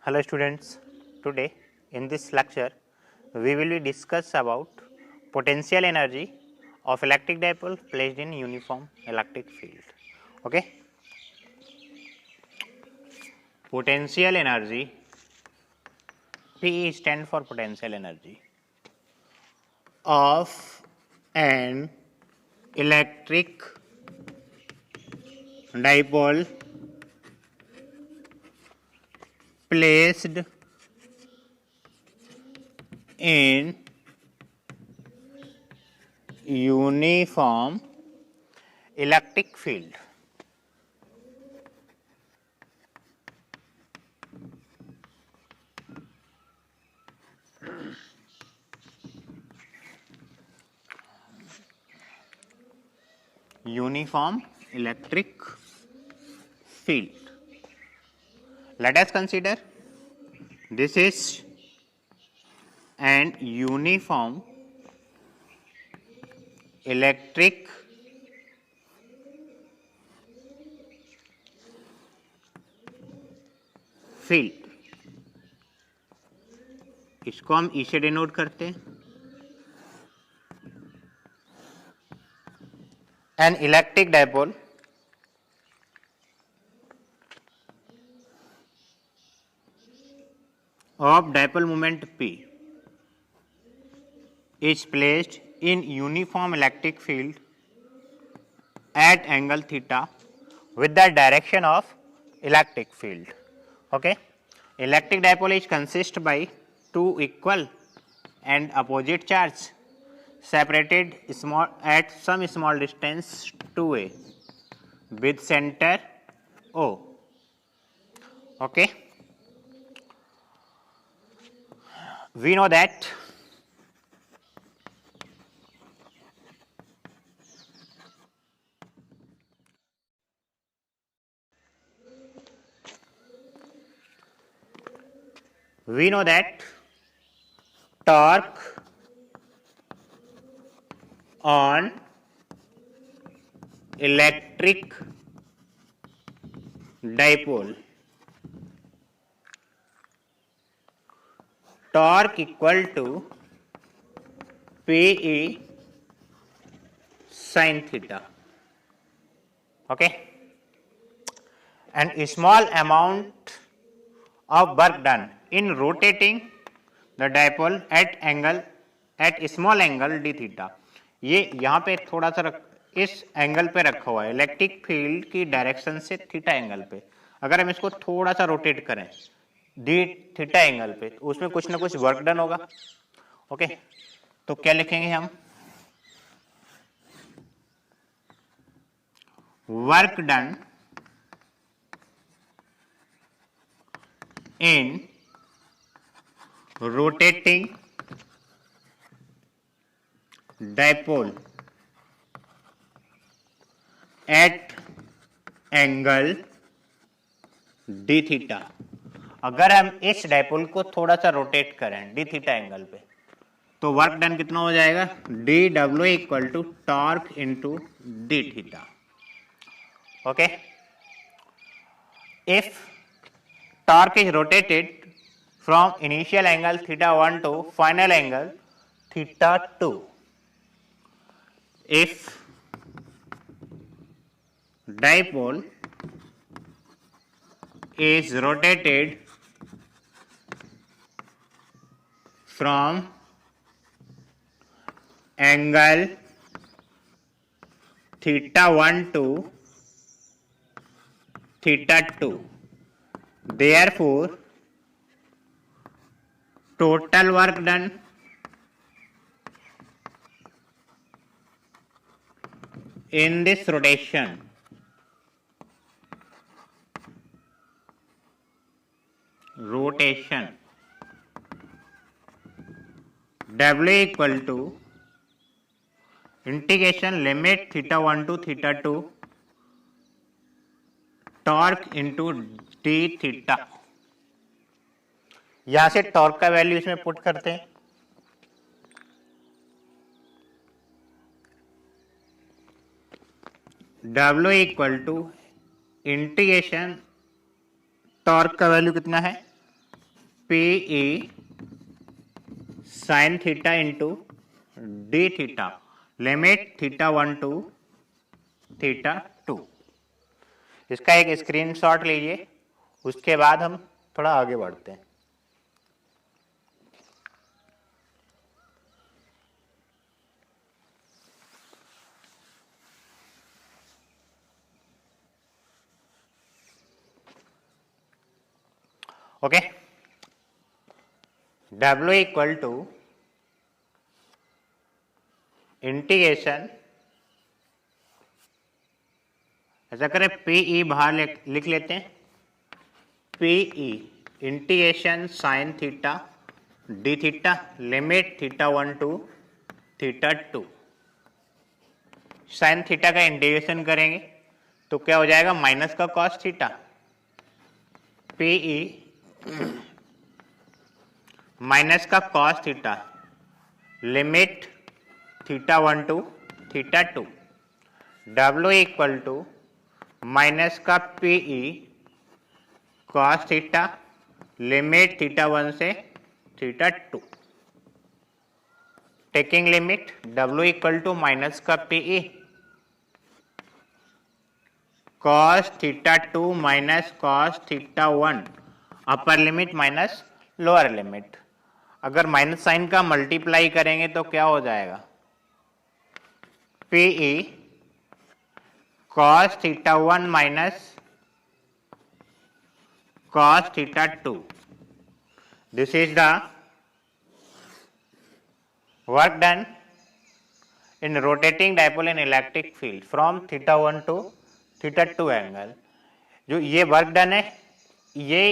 Hello students, today in this lecture we will be discuss about potential energy of electric dipole placed in uniform electric field. Okay, potential energy, P stand for potential energy of an electric dipole placed in uniform electric field. Uniform electric field. Let us consider this is an uniform electric field. इसको हम ई से denote करते हैं. An electric dipole of dipole moment P is placed in uniform electric field at angle theta with the direction of electric field. Okay, electric dipole is consist by two equal and opposite charge separated at some small distance 2a with center O. Okay, we know that torque on electric dipole, torque equal to Pe sin theta. Okay, and a small amount of work done in rotating the dipole at small angle d theta. ये यहाँ पे थोड़ा सा इस angle पे रखा हुआ है इलेक्ट्रिक फील्ड की डायरेक्शन से थीटा एंगल पे. अगर हम इसको थोड़ा सा रोटेट करें डी थीटा एंगल पे तो उसमें कुछ ना कुछ वर्क डन होगा. ओके, तो क्या लिखेंगे हम? Work done in rotating dipole at angle d theta. अगर हम इस डायपोल को थोड़ा सा रोटेट करें डी थीटा एंगल पे तो वर्क डन कितना हो जाएगा? D W equal to torque into d theta. Okay, if torque is rotated from initial angle theta 1 to final angle theta 2. If dipole is rotated from angle theta 1 to theta 2, therefore total work done in this rotation W equal to integration limit theta 1 to theta 2 torque into d theta. यहां से torque का value इसमें put करते हैं. W equal to integration torque का value कितना है, P E sine theta into d theta, limit theta 1 to theta 2। इसका एक स्क्रीनशॉट लीजिए, उसके बाद हम थोड़ा आगे बढ़ते हैं। Okay, W equal to integration, ऐसा करें PE बाहर लिख लेते हैं, PE integration sine theta d theta, limit theta 1 to theta 2। Sine theta का इंटीग्रेशन करेंगे तो क्या हो जाएगा, माइनस का कॉस थीटा, PE माइनस का cos theta, limit theta 1 to theta 2। W equal to minus का PE cos theta, limit theta 1 से theta 2। Taking limit W equal to minus का PE cos theta 2 minus cos theta 1, upper limit minus lower limit. अगर minus sine का multiply करेंगे तो क्या हो जाएगा, PE cos theta 1 minus cos theta 2। This is the work done in rotating dipole in electric field from theta 1 to theta 2 angle. जो ये work done है, ये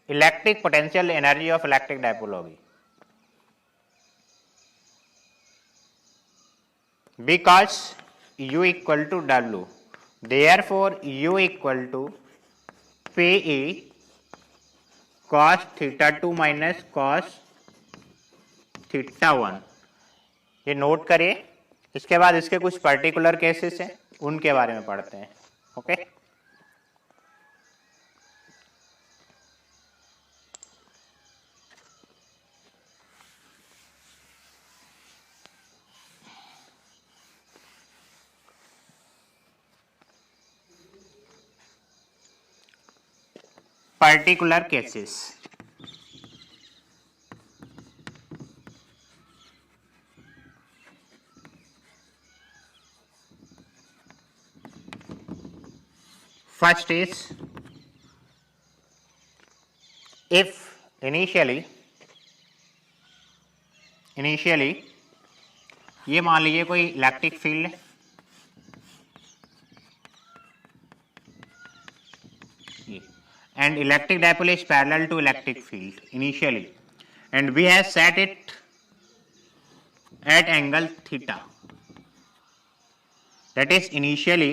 electric potential energy of electric dipole होगी, because U equal to W, therefore U equal to PE cos theta 2 minus cos theta 1। ये note करिए, इसके बाद इसके कुछ पर्टिकुलर केसेस हैं, उनके बारे में पढ़ते हैं। Okay, particular cases। First is, if initially ये मान लीजिए कोई इलेक्ट्रिक फील्ड है, and electric dipole is parallel to electric field initially, and we have set it at angle theta, that is initially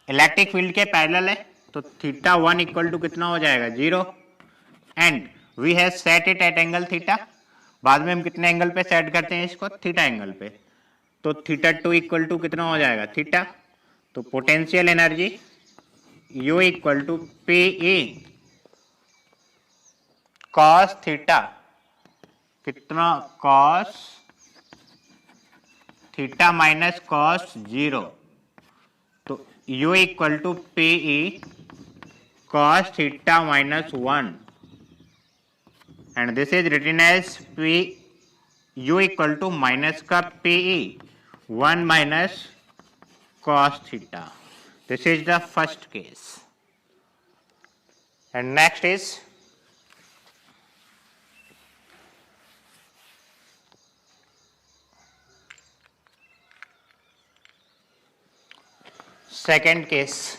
electric field के parallel है, तो theta 1 equal to कितना हो जाएगा, 0, and we have set it at angle theta. बाद में हम कितने एंगल पे सेट करते हैं इसको, थीटा एंगल पे, तो थीटा 2 इक्वल टू कितना हो जाएगा, थीटा। तो potential energy U equal to PE cos theta, कितना, कॉस थीटा माइनस कॉस 0, तो U equal to PE cos theta minus 1, and this is written as P U equal to minus का PE 1 minus cos theta. This is the first case, and next is second case.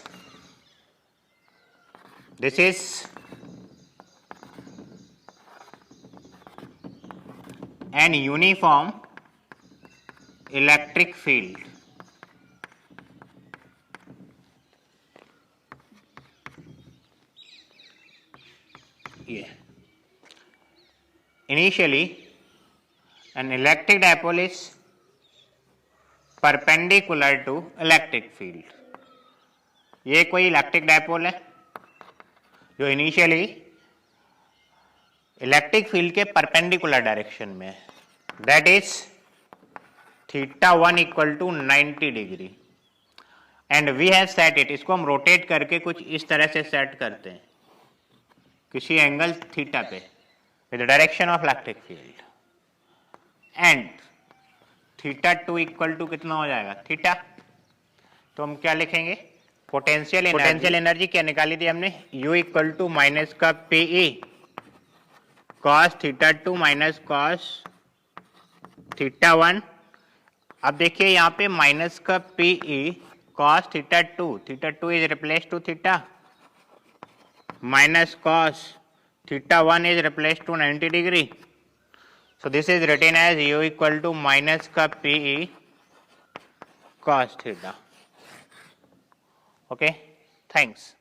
This is an uniform electric field. Yeah. Initially, an electric dipole is perpendicular to electric field. ये कोई electric dipole है जो initially electric field के perpendicular direction में है, that is θ1 equal to 90 degree and we have set it. इसको हम rotate करके कुछ इस तरह से सेट करते हैं किसी एंगल थीटा पे with direction of electric field and θ2 equal to कितना हो जाएगा थीटा। तो हम क्या लिखेंगे, पोटेंशियल एनर्जी क्या निकाली थी हमने, U इक्वल टू माइनस का PE cos θ2 माइनस cos θ1। अब देखिए यहाँ पे माइनस का PE cos θ2 is replace to theta minus cos θ1 is replaced to 90 degree. So this is written as U equal to minus का PE cos theta. Okay, thanks.